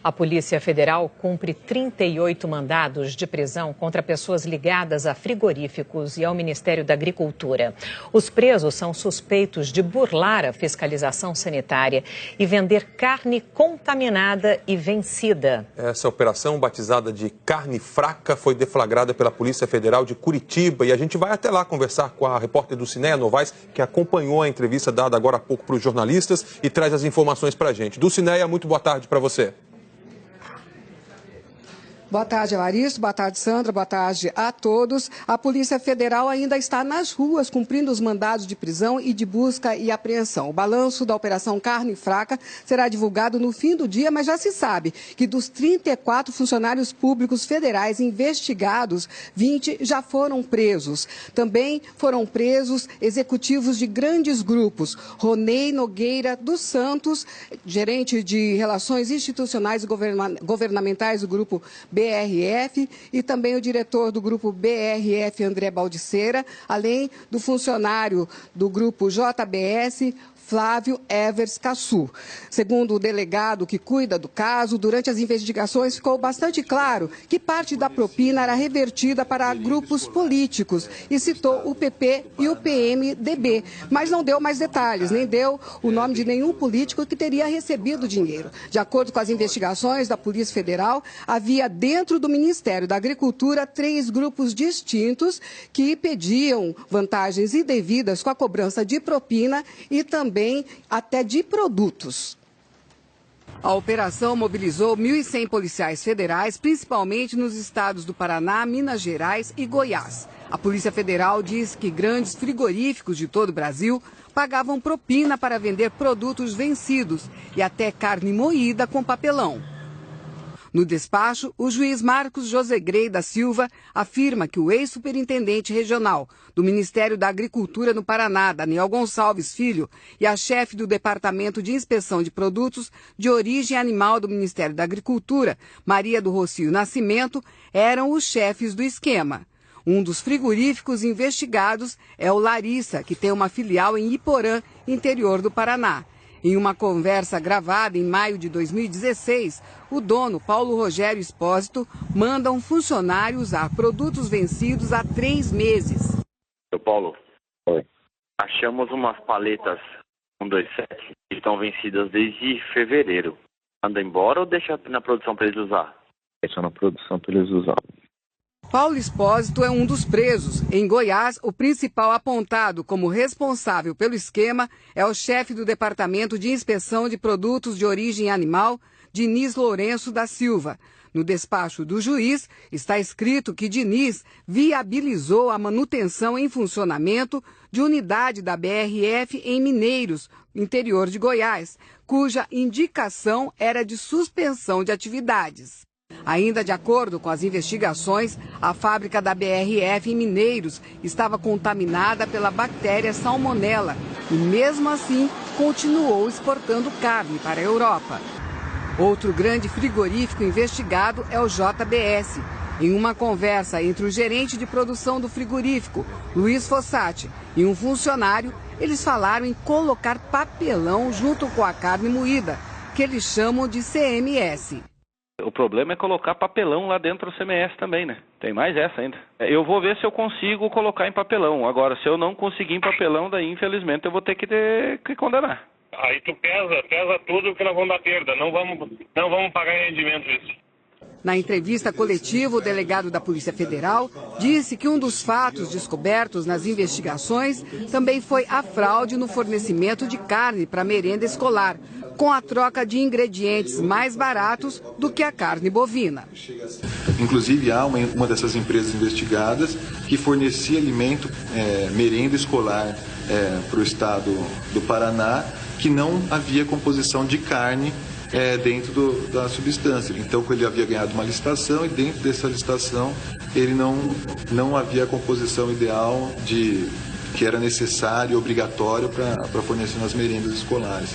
A Polícia Federal cumpre 38 mandados de prisão contra pessoas ligadas a frigoríficos e ao Ministério da Agricultura. Os presos são suspeitos de burlar a fiscalização sanitária e vender carne contaminada e vencida. Essa operação, batizada de Carne Fraca, foi deflagrada pela Polícia Federal de Curitiba. E a gente vai até lá conversar com a repórter do Cinéia Novaes, que acompanhou a entrevista dada agora há pouco para os jornalistas e traz as informações para a gente. Do Cinéia, muito boa tarde para você. Boa tarde, Evaristo. Boa tarde, Sandra. Boa tarde a todos. A Polícia Federal ainda está nas ruas cumprindo os mandados de prisão e de busca e apreensão. O balanço da Operação Carne Fraca será divulgado no fim do dia, mas já se sabe que dos 34 funcionários públicos federais investigados, 20 já foram presos. Também foram presos executivos de grandes grupos. Ronei Nogueira dos Santos, gerente de Relações Institucionais e Governamentais do Grupo BRF, e também o diretor do Grupo BRF, André Baldiceira, além do funcionário do Grupo JBS, Flávio Evers Cassu. Segundo o delegado que cuida do caso, durante as investigações ficou bastante claro que parte da propina era revertida para grupos políticos e citou o PP e o PMDB, mas não deu mais detalhes, nem deu o nome de nenhum político que teria recebido dinheiro. De acordo com as investigações da Polícia Federal, havia dentro do Ministério da Agricultura 3 grupos distintos que pediam vantagens indevidas com a cobrança de propina e também até de produtos. A operação mobilizou 1.100 policiais federais, principalmente nos estados do Paraná, Minas Gerais e Goiás. A Polícia Federal diz que grandes frigoríficos de todo o Brasil pagavam propina para vender produtos vencidos e até carne moída com papelão. No despacho, o juiz Marcos José Grey da Silva afirma que o ex-superintendente regional do Ministério da Agricultura no Paraná, Daniel Gonçalves Filho, e a chefe do Departamento de Inspeção de Produtos de Origem Animal do Ministério da Agricultura, Maria do Rocio Nascimento, eram os chefes do esquema. Um dos frigoríficos investigados é o Larissa, que tem uma filial em Iporã, interior do Paraná. Em uma conversa gravada em maio de 2016, o dono, Paulo Rogério Espósito, manda um funcionário usar produtos vencidos há 3 meses. Paulo, oi. Achamos umas paletas 127 que estão vencidas desde fevereiro. Anda embora ou deixa na produção para eles usar? Deixa na produção para eles usar. Paulo Espósito é um dos presos. Em Goiás, o principal apontado como responsável pelo esquema é o chefe do Departamento de Inspeção de Produtos de Origem Animal, Diniz Lourenço da Silva. No despacho do juiz, está escrito que Diniz viabilizou a manutenção em funcionamento de unidade da BRF em Mineiros, interior de Goiás, cuja indicação era de suspensão de atividades. Ainda de acordo com as investigações, a fábrica da BRF em Mineiros estava contaminada pela bactéria Salmonella e, mesmo assim, continuou exportando carne para a Europa. Outro grande frigorífico investigado é o JBS. Em uma conversa entre o gerente de produção do frigorífico, Luiz Fossati, e um funcionário, eles falaram em colocar papelão junto com a carne moída, que eles chamam de CMS. O problema é colocar papelão lá dentro do CMS também, né? Tem mais essa ainda. Eu vou ver se eu consigo colocar em papelão. Agora, se eu não conseguir em papelão, daí infelizmente eu vou ter que condenar. Aí tu pesa tudo que nós vamos dar perda. Não vamos pagar em rendimento isso. Na entrevista coletiva, o delegado da Polícia Federal disse que um dos fatos descobertos nas investigações também foi a fraude no fornecimento de carne para merenda escolar, com a troca de ingredientes mais baratos do que a carne bovina. Inclusive, há uma dessas empresas investigadas que fornecia alimento, merenda escolar para o estado do Paraná, que não havia composição de carne dentro da substância. Então, ele havia ganhado uma licitação e dentro dessa licitação ele não havia a composição ideal que era necessária e obrigatória para fornecer nas merendas escolares.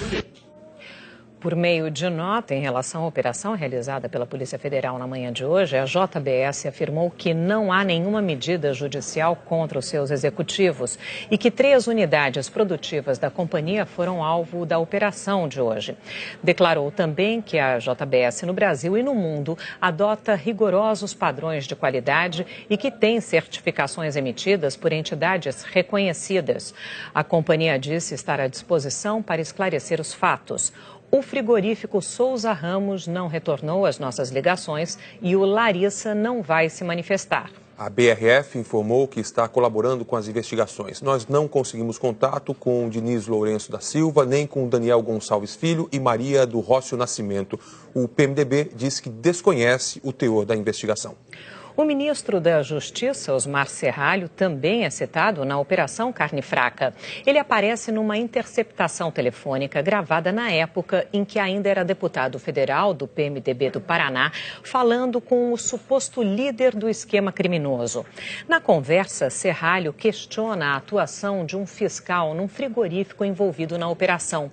Por meio de nota em relação à operação realizada pela Polícia Federal na manhã de hoje, a JBS afirmou que não há nenhuma medida judicial contra os seus executivos e que 3 unidades produtivas da companhia foram alvo da operação de hoje. Declarou também que a JBS no Brasil e no mundo adota rigorosos padrões de qualidade e que tem certificações emitidas por entidades reconhecidas. A companhia disse estar à disposição para esclarecer os fatos. O frigorífico Souza Ramos não retornou às nossas ligações e o Larissa não vai se manifestar. A BRF informou que está colaborando com as investigações. Nós não conseguimos contato com Diniz Lourenço da Silva, nem com Daniel Gonçalves Filho e Maria do Rócio Nascimento. O PMDB diz que desconhece o teor da investigação. O ministro da Justiça, Osmar Serralho, também é citado na Operação Carne Fraca. Ele aparece numa interceptação telefônica gravada na época em que ainda era deputado federal do PMDB do Paraná, falando com o suposto líder do esquema criminoso. Na conversa, Serralho questiona a atuação de um fiscal num frigorífico envolvido na operação.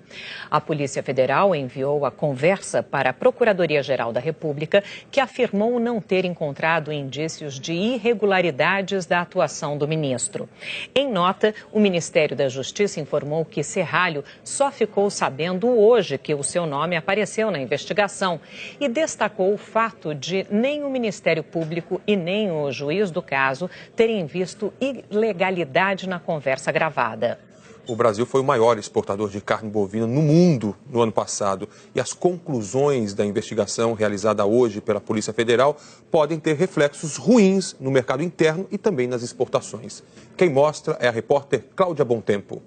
A Polícia Federal enviou a conversa para a Procuradoria-Geral da República, que afirmou não ter encontrado indícios de irregularidades da atuação do ministro. Em nota, o Ministério da Justiça informou que Serralho só ficou sabendo hoje que o seu nome apareceu na investigação e destacou o fato de nem o Ministério Público e nem o juiz do caso terem visto ilegalidade na conversa gravada. O Brasil foi o maior exportador de carne bovina no mundo no ano passado e as conclusões da investigação realizada hoje pela Polícia Federal podem ter reflexos ruins no mercado interno e também nas exportações. Quem mostra é a repórter Cláudia Bontempo.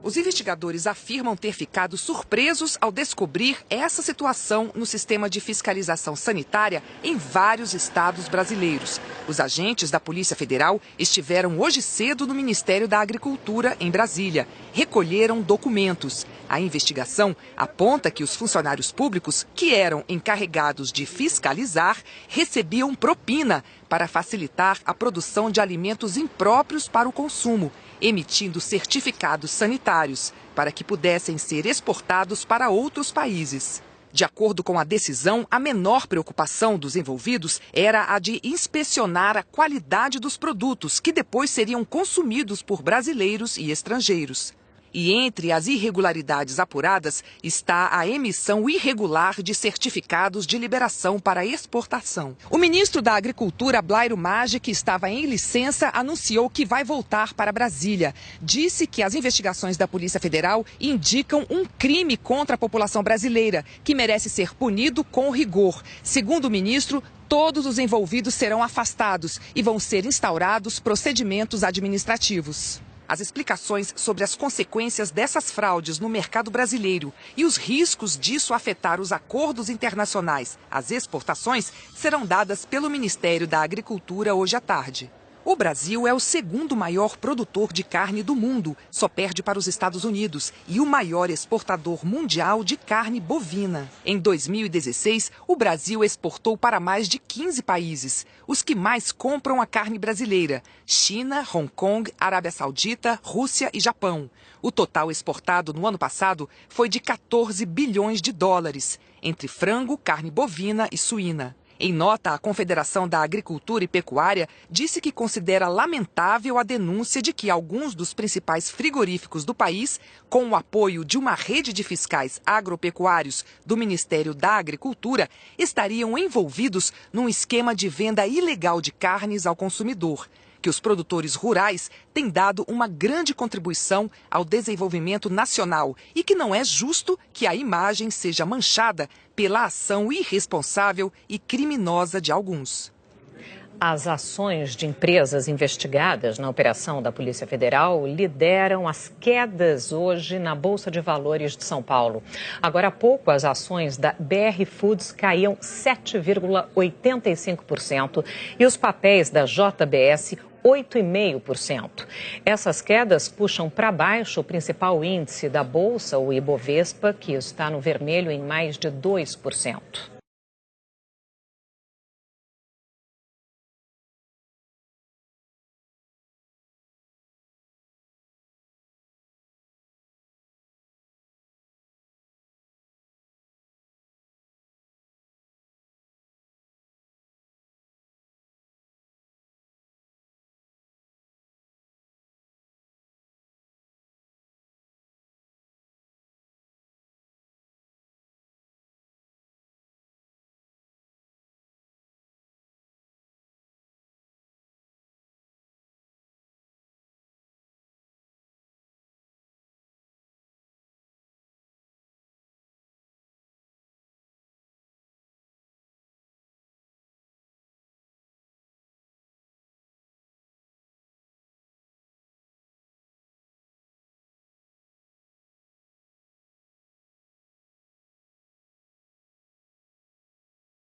Os investigadores afirmam ter ficado surpresos ao descobrir essa situação no sistema de fiscalização sanitária em vários estados brasileiros. Os agentes da Polícia Federal estiveram hoje cedo no Ministério da Agricultura, em Brasília. Recolheram documentos. A investigação aponta que os funcionários públicos, que eram encarregados de fiscalizar, recebiam propina para facilitar a produção de alimentos impróprios para o consumo, emitindo certificados sanitários para que pudessem ser exportados para outros países. De acordo com a decisão, a menor preocupação dos envolvidos era a de inspecionar a qualidade dos produtos que depois seriam consumidos por brasileiros e estrangeiros. E entre as irregularidades apuradas está a emissão irregular de certificados de liberação para exportação. O ministro da Agricultura, Blairo Maggi, que estava em licença, anunciou que vai voltar para Brasília. Disse que as investigações da Polícia Federal indicam um crime contra a população brasileira, que merece ser punido com rigor. Segundo o ministro, todos os envolvidos serão afastados e vão ser instaurados procedimentos administrativos. As explicações sobre as consequências dessas fraudes no mercado brasileiro e os riscos disso afetar os acordos internacionais, as exportações, serão dadas pelo Ministério da Agricultura hoje à tarde. O Brasil é o segundo maior produtor de carne do mundo, só perde para os Estados Unidos, e o maior exportador mundial de carne bovina. Em 2016, o Brasil exportou para mais de 15 países, os que mais compram a carne brasileira: China, Hong Kong, Arábia Saudita, Rússia e Japão. O total exportado no ano passado foi de 14 bilhões de dólares, entre frango, carne bovina e suína. Em nota, a Confederação da Agricultura e Pecuária disse que considera lamentável a denúncia de que alguns dos principais frigoríficos do país, com o apoio de uma rede de fiscais agropecuários do Ministério da Agricultura, estariam envolvidos num esquema de venda ilegal de carnes ao consumidor, que os produtores rurais têm dado uma grande contribuição ao desenvolvimento nacional e que não é justo que a imagem seja manchada pela ação irresponsável e criminosa de alguns. As ações de empresas investigadas na operação da Polícia Federal lideram as quedas hoje na Bolsa de Valores de São Paulo. Agora há pouco, as ações da BR Foods caíam 7,85% e os papéis da JBS 8,5%. Essas quedas puxam para baixo o principal índice da Bolsa, o Ibovespa, que está no vermelho em mais de 2%.